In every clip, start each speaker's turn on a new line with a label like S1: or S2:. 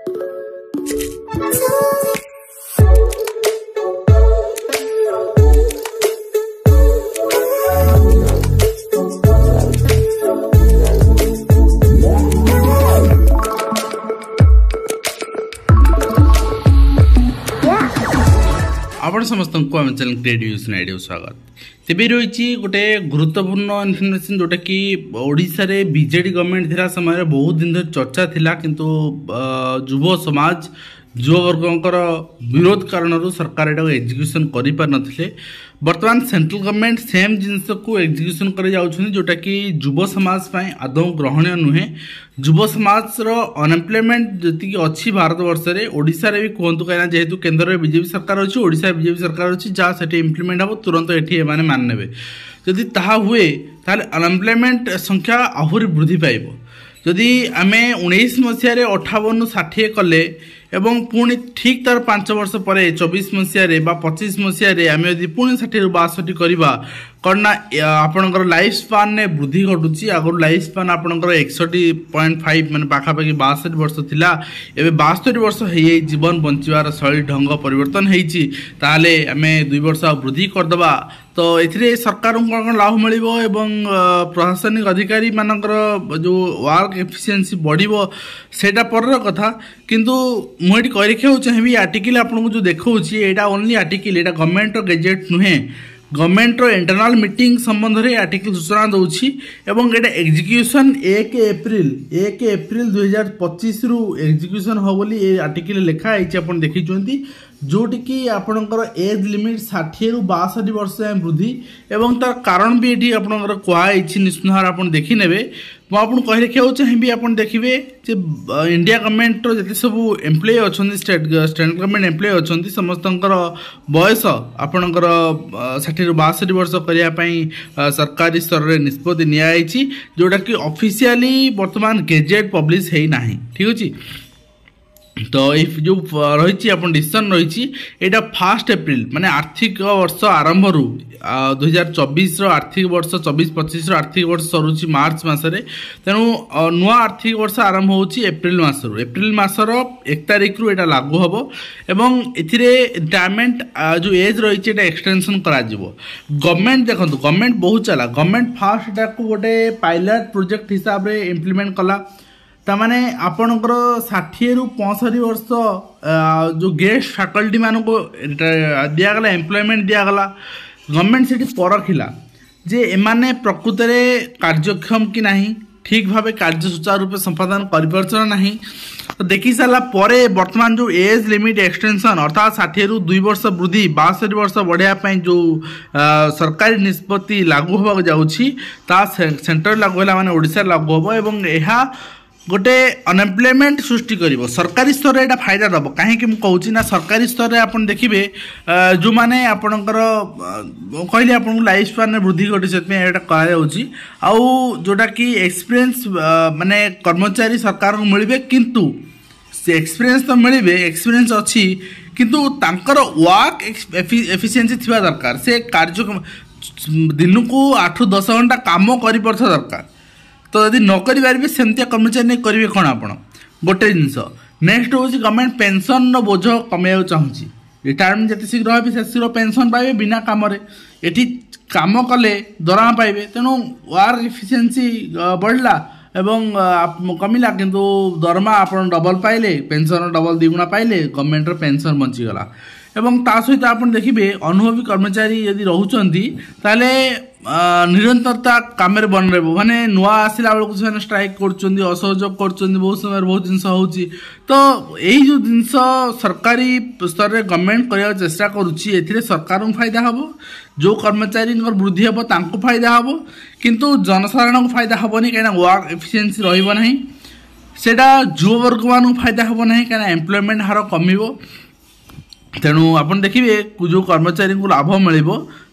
S1: आपण समस्त को आम चैनल क्रिएटिव आइडिया स्वागत। तेबे रही गोटे गुरुत्वपूर्ण इनफर्मेशन जोटा कि ओडिशा रे बीजेडी गवर्नमेंट थिला समय बहुत दिन धरि चर्चा थिला, किंतु युव समाज युववर्गंकर विरोध कारण सरकार एटा एग्जीक्यूशन करि पार नथिले। वर्तमान सेंट्रल गवर्नमेंट सेम जिनस को एग्जीक्यूशन करे जाउछनी जोटा कि युव समाज पई आदौ ग्रहणीय नुहे। युव समाज रो अनएम्प्लॉयमेंट जति अच्छी भारत वर्ष रे ओडिशा रे भी कहतु कहीं जेहेतु केंद्र में बीजेपी सरकार अच्छी, ओडिशा बीजेपी सरकार अच्छी, जहाँ से इम्प्लीमेंट हम तुरंत एठी एमाने मान नेबे। जदि ताहा हुए ताले अनएम्प्लॉयमेंट संख्या आहुरी वृद्धि पाइब। जदि आमे 19 मसीह 58-60 कले एवं पुणी ठीक तार 5 वर्ष पर 24 मसीह 25 मसीह आम यदि पुणी 60-62 करवा कौन आपणकर लाइफ स्पान ने वृद्धि घटुची। आगुरी लाइफ स्पान आपणकर 61.5 माने पाखापाखि 62 वर्ष थिला, एबे 62 वर्ष है जीवन बंचार शैली ढंग परिवर्तन होईची। ताले आमे 2 वर्ष वृद्धि करदबा तो एथिरे सरकार को कौन लाभ मिलिबो एवं प्रशासनिक अधिकारी मानकर जो वर्क एफिशिएंसी बढ़िबो सेटा पर कथा। किंतु मुझे कह रखा चाहिए आर्टिकल आपको जो देखा एटा ओनली आर्टिकल, एटा गवर्नमेंट गेजेट नुहे। गवर्नमेंट इंटरनल मीटिंग संबंध में आर्टिकल सूचना दूसरी एवं एटा एग्जीक्यूशन 1 एप्रिल 2025 रु एग्जीक्यूशन हो बोली ए आर्टिकल लिखाई आप देखी, जोटि कि आपणकर एज लिमिट 60 रु 62 वर्ष जाए वृद्धि एवं तार कारण भी ये आपणकर कहुई निश्चित आप देखी ने। मुझे कह रखा चाहिए आप देखिए इंडिया गवर्नमेंट जिते सब एम्प्लॉय अच्छा स्टेट गवर्नमेंट एम्प्लॉय अच्छा समस्त बयस आपणकर 60 रु 62 वर्ष करने सरकारी स्तर में निष्पत्ति नि जोटा कि ऑफिशियली वर्तमान गेजेट पब्लिश है ना। ठीक अच्छे तो जो रही आप डिसीजन रही एटा 1 एप्रिल माने आर्थिक वर्ष आरंभ रु 2024 आर्थिक वर्ष 24-25 आर्थिक वर्ष सरुची मार्च मसरे, तेणु नुआ आर्थिक वर्ष आरंभ होची एप्रिल मासरु। एप्रिल मासर 1 तारिख रु एटा लागू हबो एवं एथिरे रिटायरमेंट जो एज रही एटा एक्सटेंशन करा जिवो। गवर्नमेंट देखंतु गवर्नमेंट बहुत चला, गवर्नमेंट फास्ट एटा को गोटे पायलट प्रोजेक्ट हिसाब रे इंप्लीमेंट कला। तामाने आपणकर 60 रु 65 वर्ष जो गेस्ट फैकल्टी मान को दिगला एम्प्लॉयमेंट दिगला। गवर्नमेंट से परखिला जे एमाने प्रकृत में कार्यक्षम कि नहीं, ठीक भाव कार्य सुचारू रूप संपादन कर नहीं। तो देखी सारा पर वर्तमान जो एज लिमिट एक्सटेंशन अर्थात 60 रु 2 वर्ष वृद्धि 62 वर्ष बढ़ाया जो सरकारी निष्पत्ति लागू होगा जाऊँगी ता सेंटर लागू है माने ओडिशा लागू हम एवं यह गोटे अनएम्प्लॉयमेंट सृष्टि करिवो। सरकारी स्तर एटा फायदा दबो कहीं कहूँ ना सरकारी स्तर में आप देखिए जो मैंने आपणकर कहले आपन लाइफ स्पान में वृद्धि घटी से आउ जोटा कि एक्सपीरियंस माने कर्मचारी सरकार को मिलबे, किंतु से एक्सपीरियंस तो मिलबे एक्सपीरियंस अच्छी किंतु तांकर वर्क एफिशिएंसी थिबा दरकार। से कार्य दिन को 8-10 घंटा काम करि परथा दरकार। तो यदि न करेंगे सेमती कर्मचारी नहीं करेंगे कौन आप गोटे जिनस। नेक्स्ट हूँ गवर्नमेंट पेंशन बोझ कमे चाहूँगी। रिटायरमेंट जिते शीघ्र है से शीघ्र पेंशन पाइबे बिना कम एटी काम कले दरमा पाइबे, तेणु वर्क एफिशिएंसी बढ़ला एवं कमिला किंतु दरमा आप डबल पाइले, पेंशन डबल 2 गुणा पाइले, गवर्नमेंट पेंशन बंचीगला। एवं ता सहित आप देखिए अनुभवी कर्मचारी यदि रोचंती ताले निरंतरता काम बन रहा माने नुआ आसला बेलू से स्ट्राइक कर असहयोग कर बहुत समय बहुत जिन होची। तो यही जो जिनस सरकारी स्तर में गवर्नमेंट करने चेष्टा करुच्ची सरकार को फायदा हम, जो कर्मचारी वृद्धि हम तांको फायदा हम, किंतु जनसाधारण को फायदा हेनी कहीं वर्क एफिशिएंसी रहा सेटा युववर्ग मान फायदा हम ना कहीं एम्प्लॉयमेंट हार कमिबो। तेणु आप देखिए जो कर्मचारी को लाभ मिल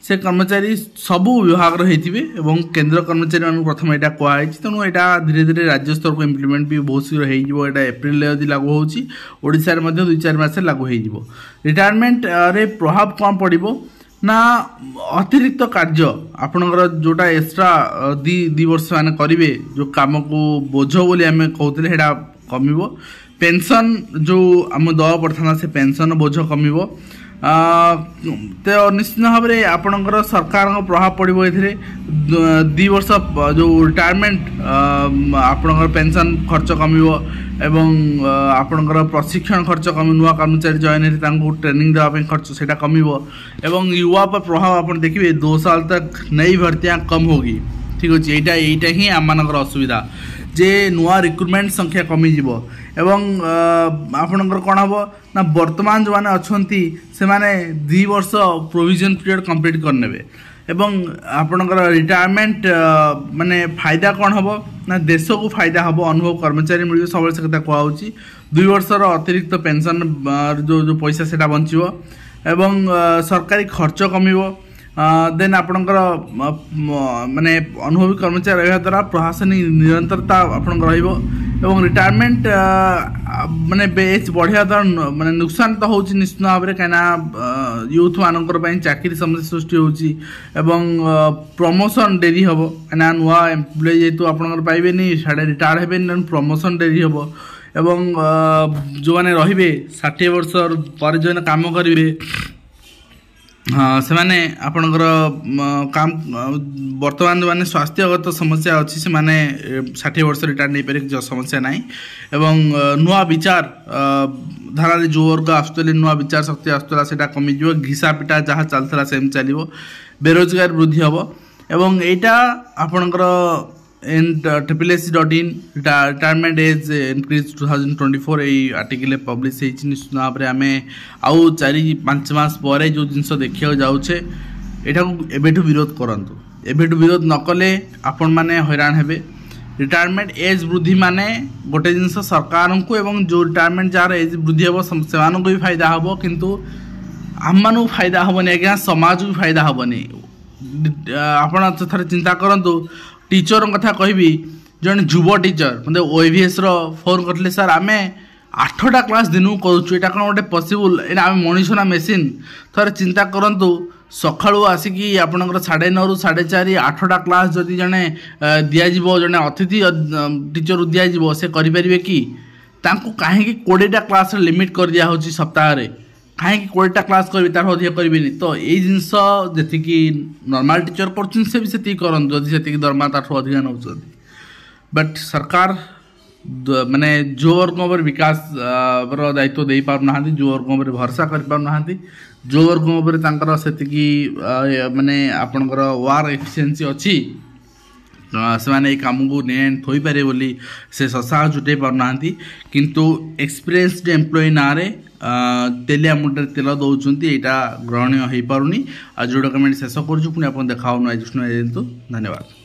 S1: से कर्मचारी सबू विभाग एवं केंद्र कर्मचारी मान प्रथम यहाँ कहुई। तेणु यहाँ धीरे धीरे राज्य स्तर को इम्प्लीमेंट भी बहुत शीघ्र हो एप्रिल यदि लागू होशार 2-4 मास लागू हो। रिटायरमेंट रे प्रभाव कौन पड़ो ना अतिरिक्त कार्य आपणकर जोटा एक्स्ट्रा 2 वर्ष मान करेंगे जो काम को बोझ बोली आम कहते कमिबो। पेंशन जो आम दवा पड़ता से पेंशन बोझ कमिब तो निश्चित भाव में आपणकर सरकार प्रभाव पड़ो ये 2 वर्ष जो रिटायरमेंट आपणकर पेंशन खर्च कमिब एवं आपणकर प्रशिक्षण खर्च कम नुआ कर्मचारी जॉइन होते ट्रेनिंग देवाई खर्च से कमिब एवं युवा पर प्रभाव आप देखिए 2 साल तक नई भर्तियाँ कम होगी। ठीक अच्छे यहीटा ही आम मानकर असुविधा जे नुआ रिक्रुटमेंट संख्या कमिज एवं आपणकर कौन हम ना वर्तमान जो मैंने अच्छा से माने 2 वर्ष प्रोविजन पीरियड कंप्लीट करने एवं आपणकर रिटायरमेंट माने फायदा कौन हम ना देश को फायदा हम अनुभव कर्मचारी मिले सब से कथा कहूँ 2 वर्षर अतिरिक्त पेंशन जो पैसा से बचो एवं सरकारी खर्च कमिब देन आपणकर माने अनुभवी कर्मचारी रहा द्वारा प्रशासनिक निरंतरता आपन एवं रिटायरमेंट माने बेच बढ़िया द्वारा माने नुकसान तो होची निश्चित भाव में कहीं यूथ मानकर चाकरी समस्या सृष्टि होची एवं प्रमोशन डेरी हम कहीं नुआ एम्प्लॉय जेहेतु आपंकर पाइबेनि साढ़े रिटायर हे प्रमोशन डेरी हम एवं जो मैंने रे 60 वर्ष पर जो काम करेंगे हाँ से माने आपणकर काम वर्तमान जो माने स्वास्थ्यगत समस्या अच्छी से माने 60 वर्ष रिटायर नहीं पारे जो समस्या ना एवं नुआ विचार धारा जो वर्ग आसुले नुआ विचार शक्ति आसला से कमिज घिसा पिटा जहाँ चलता सेम चलो बेरोजगार वृद्धि हम एवं यहाँ आपणकर AAAC.in रिटायरमेंट एज इनक्रीज 2024 यही आर्टिकल पब्लिश होती निश्चित भाव में आम आउ 4-5 मास पर जो जिनस देखा जाऊे यहाँ एबेठू विरोध करंतु एबेठू विरोध न कले आपण मैंने हैरान हेबे। रिटायरमेंट एज वृद्धि माने गोटे जिनस सरकार को एवं जो रिटायरमेंट जार एज वृद्धि हम से भी फायदा हम किंतु आम मान फायदा हेनी आज्ञा समाज भी फायदा हेनी। आप थे चिंता करूँ टीचर कथा कहबी जन युव टीचर मतलब OAVS फोन करते सर आम 8टा क्लास दिन को करुचु यहाँ कौन गोटे पॉसिबल यहाँ आम मनीष ना मेसीन थोड़े चिंता करूँ सकाळू आसिकी आपणकर 9:30 ରୁ 4:30 8टा क्लास जदि जड़े दिज्व जड़े अतिथि टीचर दिज्व से करें कि कहीं 20टा क्लास लिमिट कर दिया सप्ताह कहीं 20टा क्लास करी तार अधिक करेंगे तो ये जिनस जी नॉर्मल टीचर कर करते जदि दरमा ताठू अधिक नौ बट सरकार माने जो वर्ग पर विकास दायित्व दे पारना जो वर्ग पर भरसा कर पारना जो वर्ग पर माने आपणकर वार एफिशिएंसी अच्छी से माने काम को थोई पारे बोली से ससाह जुटे पारना किंतु एक्सपीरियंस्ड एम्प्लॉय ना रे तेलिया मुंडे तेल दौरान यहाँ ग्रहणीय हो पारुनी आज जो डॉक्यूमेंट शेष करूँ पुणी आप देखा धन्यवाद।